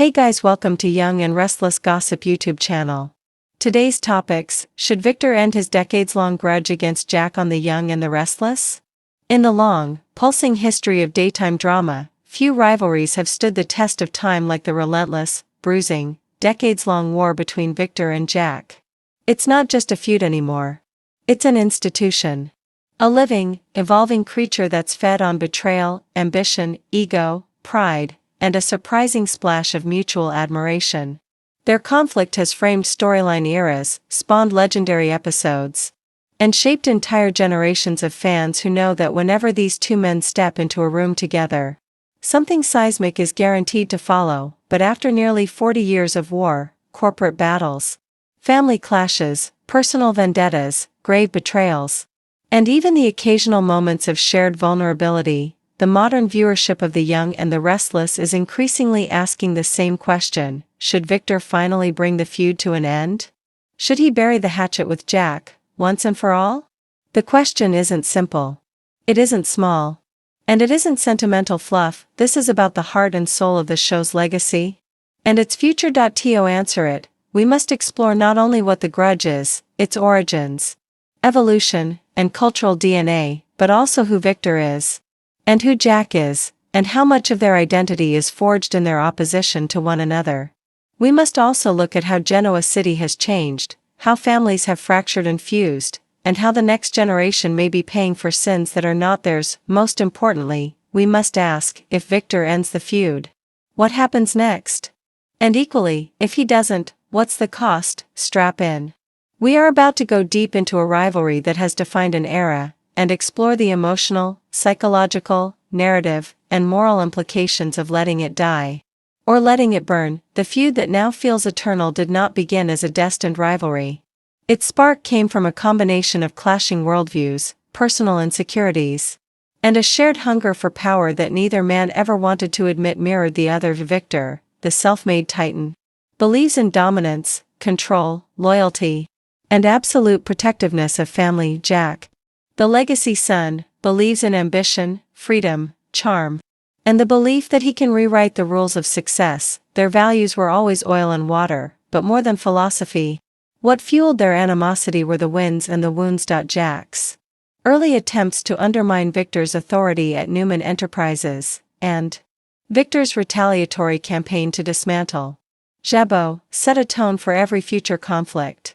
Hey guys, welcome to Young and Restless Gossip YouTube channel. Today's topics: should Victor end his decades-long grudge against Jack on The Young and the Restless? In the long, pulsing history of daytime drama, few rivalries have stood the test of time like the relentless, bruising, decades-long war between Victor and Jack. It's not just a feud anymore. It's an institution. A living, evolving creature that's fed on betrayal, ambition, ego, pride, and a surprising splash of mutual admiration. Their conflict has framed storyline eras, spawned legendary episodes, and shaped entire generations of fans who know that whenever these two men step into a room together, something seismic is guaranteed to follow. But after nearly 40 years of war, corporate battles, family clashes, personal vendettas, grave betrayals, and even the occasional moments of shared vulnerability, the modern viewership of The Young and the Restless is increasingly asking the same question: should Victor finally bring the feud to an end? Should he bury the hatchet with Jack, once and for all? The question isn't simple. It isn't small. And it isn't sentimental fluff. This is about the heart and soul of the show's legacy and its future. To answer it, we must explore not only what the grudge is, its origins, evolution, and cultural DNA, but also who Victor is, and who Jack is, and how much of their identity is forged in their opposition to one another. We must also look at how Genoa City has changed, how families have fractured and fused, and how the next generation may be paying for sins that are not theirs. Most importantly, we must ask, if Victor ends the feud, what happens next? And equally, if he doesn't, what's the cost? Strap in. We are about to go deep into a rivalry that has defined an era, and explore the emotional, psychological, narrative, and moral implications of letting it die, or letting it burn. The feud that now feels eternal did not begin as a destined rivalry. Its spark came from a combination of clashing worldviews, personal insecurities, and a shared hunger for power that neither man ever wanted to admit mirrored the other. Victor, the self-made titan, believes in dominance, control, loyalty, and absolute protectiveness of family. Jack, the legacy son, believes in ambition, freedom, charm, and the belief that he can rewrite the rules of success. Their values were always oil and water, but more than philosophy. What fueled their animosity were the wins and the wounds. Jack's early attempts to undermine Victor's authority at Newman Enterprises, and Victor's retaliatory campaign to dismantle Jabot, set a tone for every future conflict.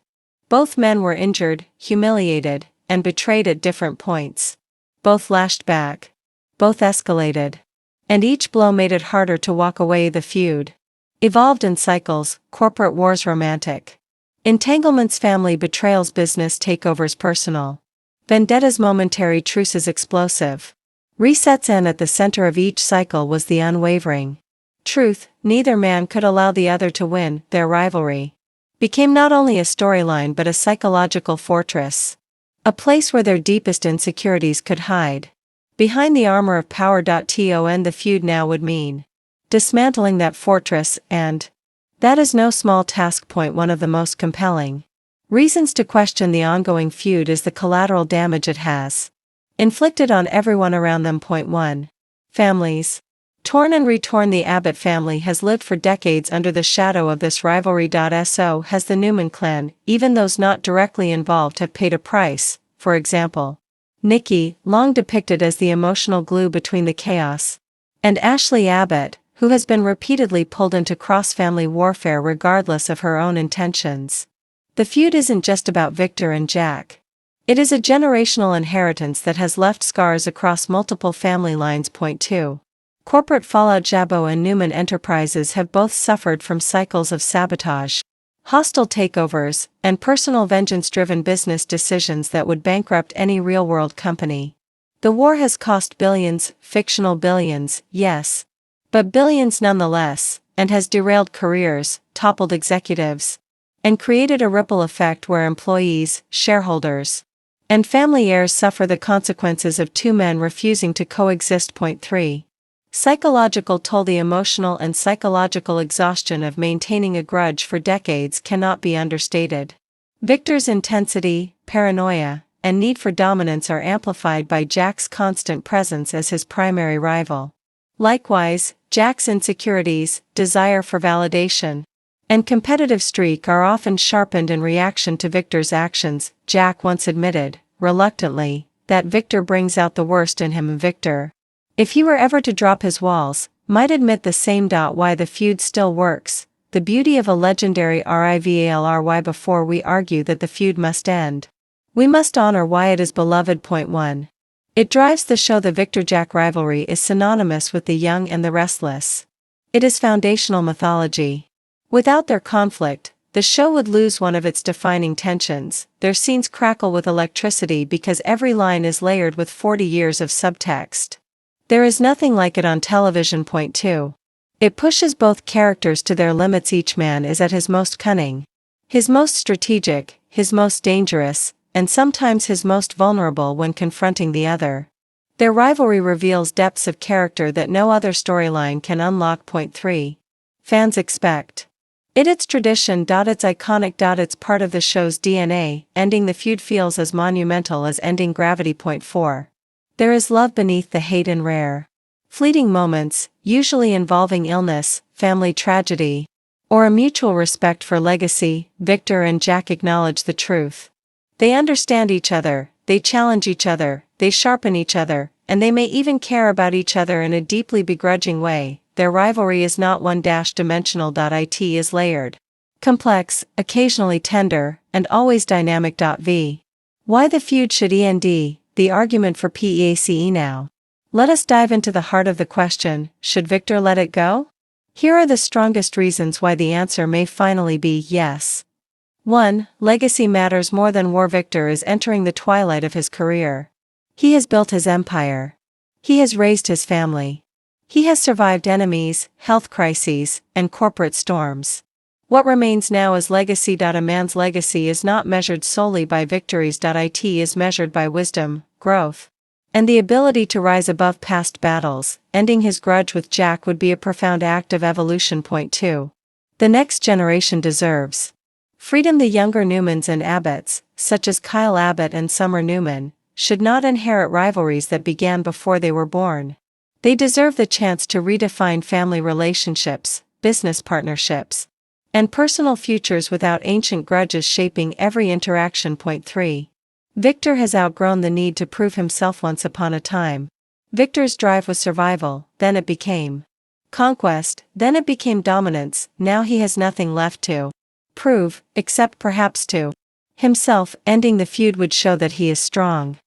Both men were injured, humiliated, and betrayed at different points. Both lashed back. Both escalated. And each blow made it harder to walk away. The feud evolved in cycles: corporate wars, romantic entanglements, family betrayals, business takeovers, personal vendettas, momentary truces, explosive resets, and at the center of each cycle was the unwavering truth: neither man could allow the other to win. Their rivalry became not only a storyline but a psychological fortress, a place where their deepest insecurities could hide behind the armor of power. The feud now would mean dismantling that fortress, and that is no small task. One of the most compelling reasons to question the ongoing feud is the collateral damage it has inflicted on everyone around them. 1. Families. Torn and retorn. The Abbott family has lived for decades under the shadow of this rivalry. So has the Newman clan. Even those not directly involved have paid a price. For example, Nikki, long depicted as the emotional glue between the chaos, and Ashley Abbott, who has been repeatedly pulled into cross-family warfare regardless of her own intentions. The feud isn't just about Victor and Jack. It is a generational inheritance that has left scars across multiple family lines. 2. Corporate fallout. Jabot and Newman Enterprises have both suffered from cycles of sabotage, hostile takeovers, and personal vengeance-driven business decisions that would bankrupt any real-world company. The war has cost billions, fictional billions, yes, but billions nonetheless, and has derailed careers, toppled executives, and created a ripple effect where employees, shareholders, and family heirs suffer the consequences of two men refusing to coexist. 3. Psychological toll. The emotional and psychological exhaustion of maintaining a grudge for decades cannot be understated. Victor's intensity, paranoia, and need for dominance are amplified by Jack's constant presence as his primary rival. Likewise, Jack's insecurities, desire for validation, and competitive streak are often sharpened in reaction to Victor's actions. Jack once admitted, reluctantly, that Victor brings out the worst in him. Victor, if he were ever to drop his walls, might admit the same. Why the feud still works, the beauty of a legendary rivalry. Before we argue that the feud must end, we must honor why it is beloved. Point 1. It drives the show. The Victor-Jack rivalry is synonymous with the Young and the Restless. It is foundational mythology. Without their conflict, the show would lose one of its defining tensions. Their scenes crackle with electricity because every line is layered with 40 years of subtext. There is nothing like it on television. Point 2. It pushes both characters to their limits. Each man is at his most cunning, his most strategic, his most dangerous, and sometimes his most vulnerable when confronting the other. Their rivalry reveals depths of character that no other storyline can unlock. Point 3. Fans expect it. It's tradition. It's iconic. It's part of the show's DNA. Ending the feud feels as monumental as ending gravity. Point 4. There is love beneath the hate in rare, fleeting moments, usually involving illness, family tragedy, or a mutual respect for legacy. Victor and Jack acknowledge the truth. They understand each other, they challenge each other, they sharpen each other, and they may even care about each other in a deeply begrudging way. Their rivalry is not one-dimensional. It is layered, complex, occasionally tender, and always dynamic. Why the feud should end? The argument for PACE now. Let us dive into the heart of the question, should Victor let it go? Here are the strongest reasons why the answer may finally be yes. 1. Legacy matters more than war. Victor is entering the twilight of his career. He has built his empire. He has raised his family. He has survived enemies, health crises, and corporate storms. What remains now is legacy. A man's legacy is not measured solely by victories. It is measured by wisdom, growth, and the ability to rise above past battles. Ending his grudge with Jack would be a profound act of evolution. Point 2. The next generation deserves freedom. The younger Newmans and Abbotts, such as Kyle Abbott and Summer Newman, should not inherit rivalries that began before they were born. They deserve the chance to redefine family relationships, business partnerships, and personal futures without ancient grudges shaping every interaction. Point 3. Victor has outgrown the need to prove himself. Once upon a time, Victor's drive was survival, then it became conquest, then it became dominance. Now he has nothing left to prove, except perhaps to himself. Ending the feud would show that he is strong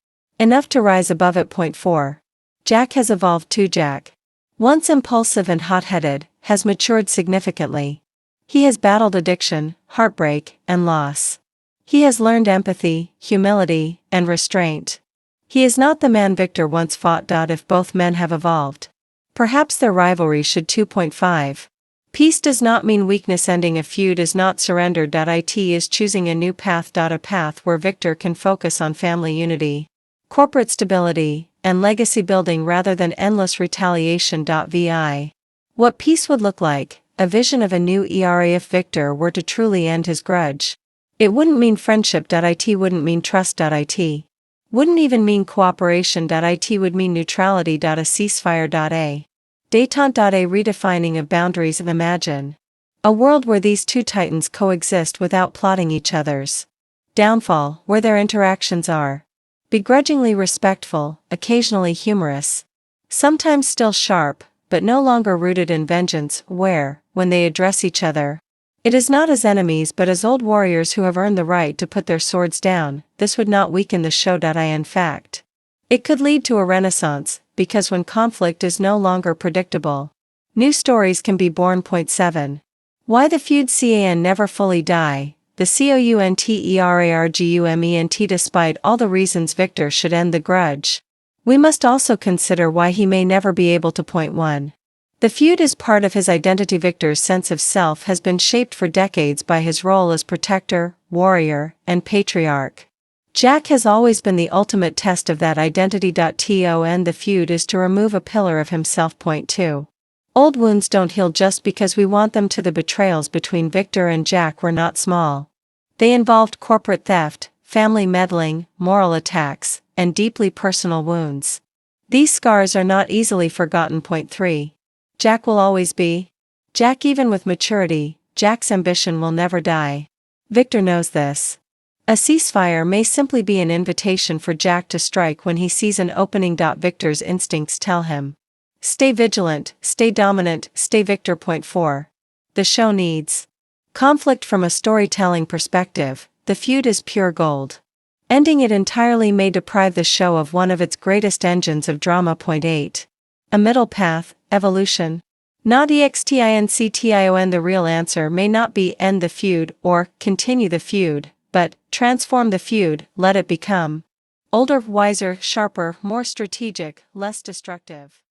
enough to rise above it. Point 4. Jack has evolved too. Jack, once impulsive and hot-headed, has matured significantly. He has battled addiction, heartbreak, and loss. He has learned empathy, humility, and restraint. He is not the man Victor once fought. If both men have evolved, perhaps their rivalry should 2.5. Peace does not mean weakness. Ending a feud is not surrender. It is choosing a new path. A path where Victor can focus on family unity, corporate stability, and legacy building rather than endless retaliation. What peace would look like, a vision of a new era. If Victor were to truly end his grudge, it wouldn't mean friendship. It wouldn't mean trust. It wouldn't even mean cooperation. It would mean neutrality. A ceasefire. A détente. A redefining of boundaries. Imagine a world where these two titans coexist without plotting each other's downfall, where their interactions are begrudgingly respectful, occasionally humorous, sometimes still sharp, but no longer rooted in vengeance, where, when they address each other, it is not as enemies but as old warriors who have earned the right to put their swords down. This would not weaken the show. In fact, it could lead to a renaissance, because when conflict is no longer predictable, new stories can be born. Point 7. Why the feud can never fully die. The COUNTERARGUMENT. Despite all the reasons Victor should end the grudge, we must also consider why he may never be able to. Point 1. The feud is part of his identity. Victor's sense of self has been shaped for decades by his role as protector, warrior, and patriarch. Jack has always been the ultimate test of that identity. To end the feud is to remove a pillar of himself. Point 2. Old wounds don't heal just because we want them to. The betrayals between Victor and Jack were not small. They involved corporate theft, family meddling, moral attacks, and deeply personal wounds. These scars are not easily forgotten. Point 3. Jack will always be Jack. Even with maturity, Jack's ambition will never die. Victor knows this. A ceasefire may simply be an invitation for Jack to strike when he sees an opening. Victor's instincts tell him, stay vigilant, stay dominant, stay Victor. Point 4. The show needs conflict from a storytelling perspective. The feud is pure gold. Ending it entirely may deprive the show of one of its greatest engines of drama. Point 8. A middle path, evolution. Not extinction. The real answer may not be end the feud or continue the feud, but transform the feud. Let it become older, wiser, sharper, more strategic, less destructive.